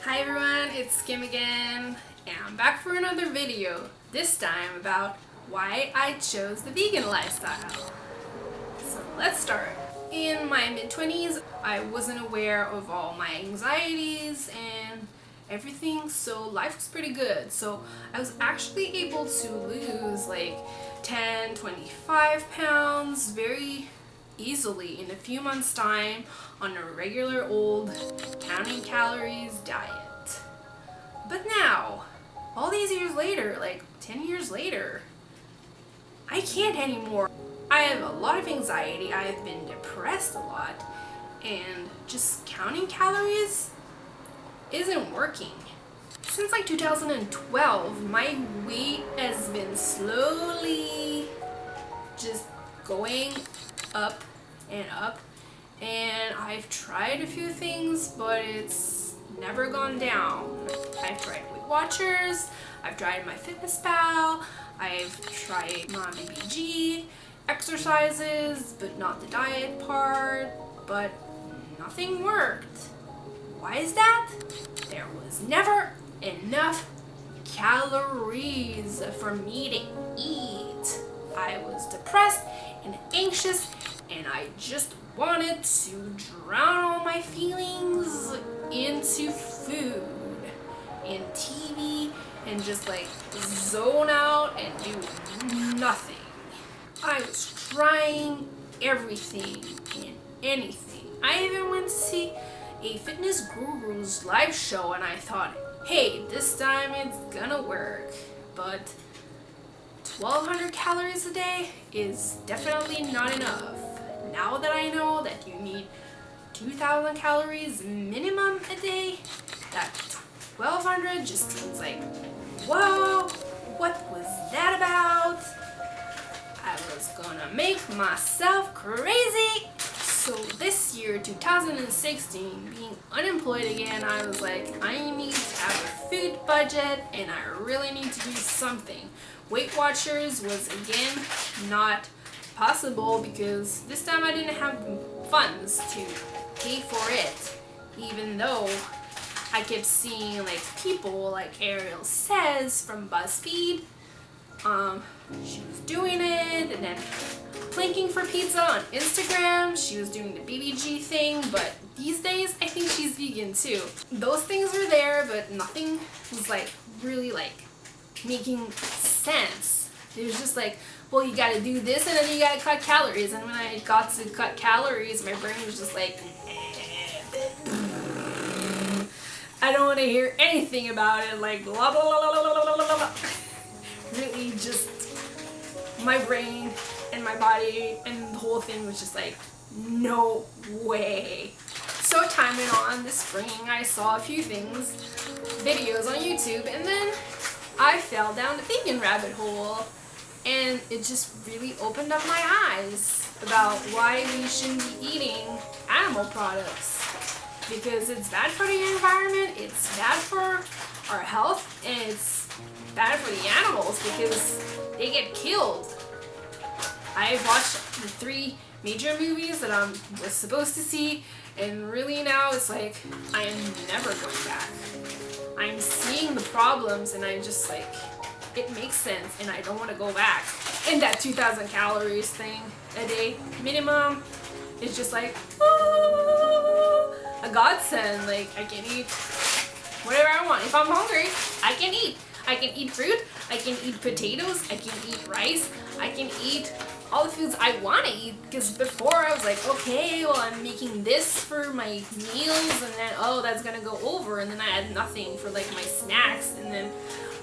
Hi everyone, it's Kim again, and I'm back for another video, this time about why I chose the vegan lifestyle. So let's start. In my mid-20s, I wasn't aware of all my anxieties and everything, so life was pretty good. So I was actually able to lose like 10, 25 pounds very easily in a few months' time on a regular old counting calories diet. But now, all these years later, like 10 years later, I can't anymore. I have a lot of anxiety, I have been depressed a lot, and just counting calories isn't working. Since like 2012, my weight has been slowly just going up and up, and I've tried a few things, but it's never gone down. I've tried Weight Watchers, I've tried MyFitnessPal, I've tried my BBG exercises, but not the diet part, but nothing worked. Why is that? There was never enough calories for me to eat. I was depressed and anxious, and I just wanted to drown all my feelings into food and TV and just like zone out and do nothing. I was trying everything and anything. I even went to see a fitness guru's live show and I thought, hey, this time it's gonna work. But 1200 calories a day is definitely not enough. Now that I know that you need 2000 calories minimum a day, that 1200 just seems like, whoa, what was that about? I was gonna make myself crazy. So this year, 2016, being unemployed again, I was like, I need to have a food budget and I really need to do something. Weight Watchers was again not possible because this time I didn't have funds to pay for it, even though I kept seeing like people like Ariel Says from BuzzFeed. She was doing it, and then Planking for Pizza on Instagram, she was doing the BBG thing, but these days I think she's vegan too. Those things were there, but nothing was like really like making sense. It was just like, well, you gotta do this and then you gotta cut calories, and when I got to cut calories, my brain was just like, I don't want to hear anything about it, like blah blah blah blah blah blah blah blah. Really just my brain and my body and the whole thing was just like, no way. So time went on. This spring I saw a few videos on YouTube, and then I fell down the vegan rabbit hole, and it just really opened up my eyes about why we shouldn't be eating animal products, because it's bad for the environment, it's bad for our health, and it's bad for the animals because they get killed. I've watched the 3 major movies that I was supposed to see, and really now it's like I am never going back. I'm seeing the problems and I just like, it makes sense and I don't want to go back. And that 2000 calories thing a day minimum is just like, a godsend. Like, I can eat whatever I want. If I'm hungry, I can eat. I can eat fruit, I can eat potatoes, I can eat rice, I can eat all the foods I want to eat, because before I was like, okay, well, I'm making this for my meals, and then, oh, that's gonna go over, and then I had nothing for like my snacks, and then,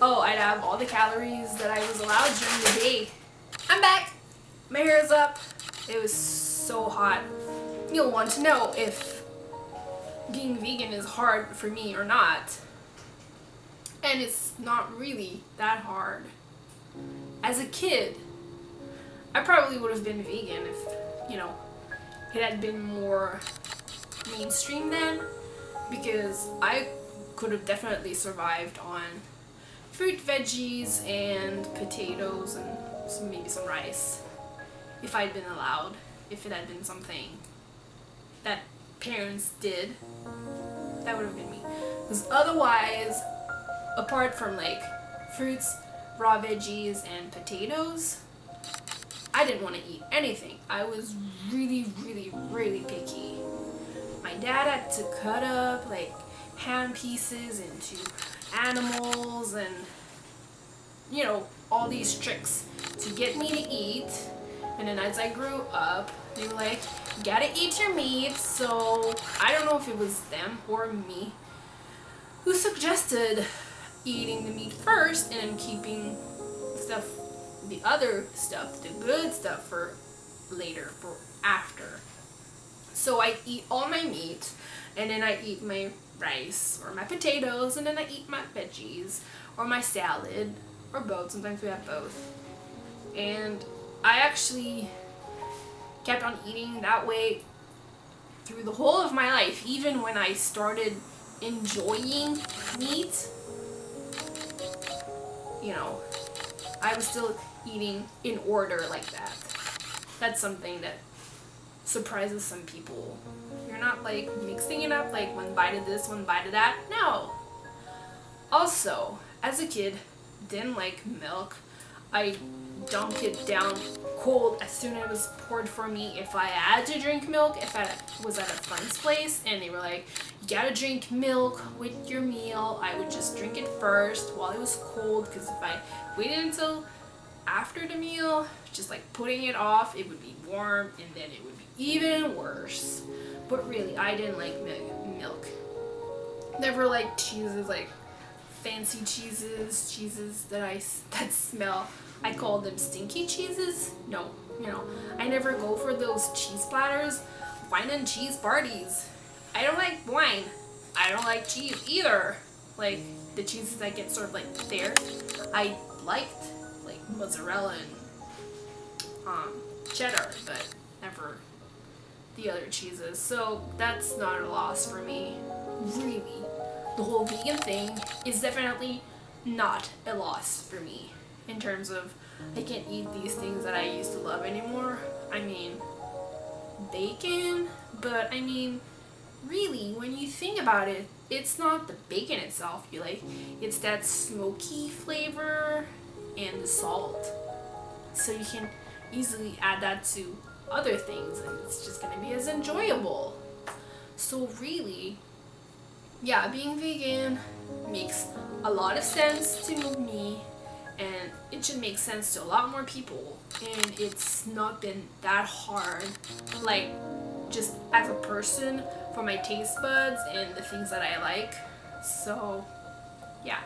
oh, I'd have all the calories that I was allowed during the day. I'm back! My hair is up. It was so hot. You'll want to know if being vegan is hard for me or not. And it's not really that hard. As a kid, I probably would have been vegan if, you know, it had been more mainstream then, because I could have definitely survived on fruit, veggies, and potatoes, and maybe some rice, if I'd been allowed, if it had been something that parents did. That would have been me. Because otherwise, apart from like fruits, raw veggies, and potatoes, I didn't want to eat anything. I was really, really, really picky. My dad had to cut up like ham pieces into animals and, you know, all these tricks to get me to eat. And then as I grew up, they were like, you gotta eat your meat. So I don't know if it was them or me who suggested eating the meat first and keeping stuff, the other stuff, the good stuff, for later, for after. So I eat all my meat, and then I eat my rice or my potatoes, and then I eat my veggies or my salad or both. Sometimes we have both. And I actually kept on eating that way through the whole of my life. Even when I started enjoying meat, you know, I was still eating in order like that. That's something that surprises some people. You're not like mixing it up, like one bite of this, one bite of that. No. Also, as a kid, didn't like milk. I dunked it down cold as soon as it was poured for me. If I had to drink milk, if I was at a friend's place and they were like, you gotta drink milk with your meal, I would just drink it first while it was cold, because if I waited until after the meal, just like putting it off, it would be warm and then it would be even worse. But really, I didn't like milk. Never liked cheeses, like fancy cheeses that smell. I call them stinky cheeses. No, you know, I never go for those cheese platters, wine and cheese parties. I don't like wine. I don't like cheese either. Like the cheeses that get served like there, I liked like mozzarella and cheddar, but never the other cheeses. So that's not a loss for me. Really, the whole vegan thing is definitely not a loss for me in terms of I can't eat these things that I used to love anymore. I mean, bacon, but I mean, really, when you think about it, it's not the bacon itself you like, it's that smoky flavor and the salt. So you can easily add that to other things and it's just gonna be as enjoyable. So really, yeah, being vegan makes a lot of sense to me, and it should make sense to a lot more people, and it's not been that hard, like just as a person, for my taste buds and the things that I like. So yeah,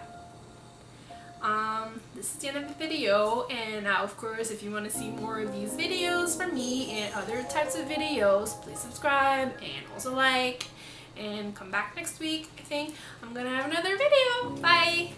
this is the end of the video, and now of course if you want to see more of these videos from me and other types of videos, please subscribe and also like, and come back next week. I think I'm gonna have another video. Bye!